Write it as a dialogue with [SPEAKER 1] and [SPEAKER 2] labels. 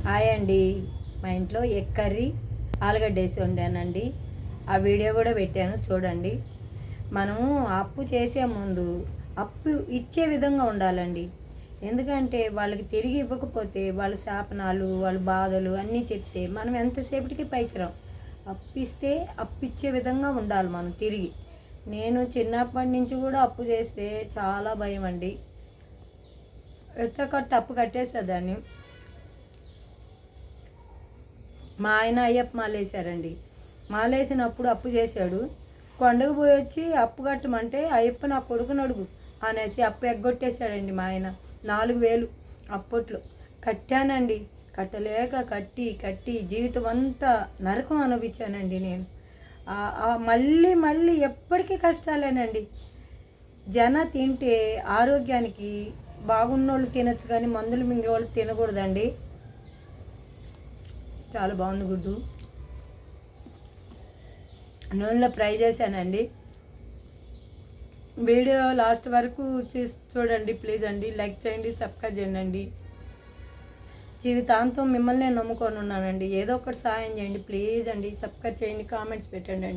[SPEAKER 1] Hi అండి. మా ఇంట్లో ఎగ్ కర్రీ ఆలుగడ్డ వేసి వండానండి. ఆ వీడియో కూడా పెట్టాను చూడండి. మనము అప్పు చేసే ముందు అప్పు ఇచ్చే విధంగా ఉండాలండి. ఎందుకంటే వాళ్ళకి తిరిగి ఇవ్వకపోతే వాళ్ళ శాపనాలు వాళ్ళ బాధలు అన్నీ చెప్తే మనం ఎంతసేపటికి పైకి రాం. అప్పిస్తే అప్పిచ్చే విధంగా ఉండాలి మనం తిరిగి. నేను చిన్నప్పటి నుంచి కూడా అప్పు చేస్తే చాలా భయం అండి. ఎట్లా కట్టి అప్పు కట్టేస్తుందాన్ని. మా ఆయన అయ్యప్ప మాలేశారండి. మాలేసినప్పుడు అప్పు చేశాడు. కొండకు పోయి వచ్చి అప్పు కట్టమంటే అయ్యప్ప నా కొడుకుని అడుగు అనేసి అప్పు ఎగ్గొట్టేశాడండి మా ఆయన. 4,000 అప్పట్లో కట్టానండి. కట్టలేక కట్టి కట్టి జీవితం అంతా నరకం అనుభవించానండి నేను. మళ్ళీ మళ్ళీ ఎప్పటికీ కష్టాలేనండి. తింటే ఆరోగ్యానికి బాగున్నోళ్ళు తినచ్చు, కానీ మందులు మింగేవాళ్ళు తినకూడదండి. చాలా బాగుంది గుడ్డు. నూనెలో ఫ్రై చేశానండి. వీడియో లాస్ట్ వరకు చూడండి ప్లీజ్ అండి. లైక్ చేయండి, సబ్స్క్రైబ్ చేయండి. జీవితాంతం మిమ్మల్ని నమ్ముకొని ఉన్నానండి. ఏదో ఒకటి సాయం చేయండి ప్లీజ్ అండి. సబ్స్క్రైబ్ చేయండి, కామెంట్స్ పెట్టండి.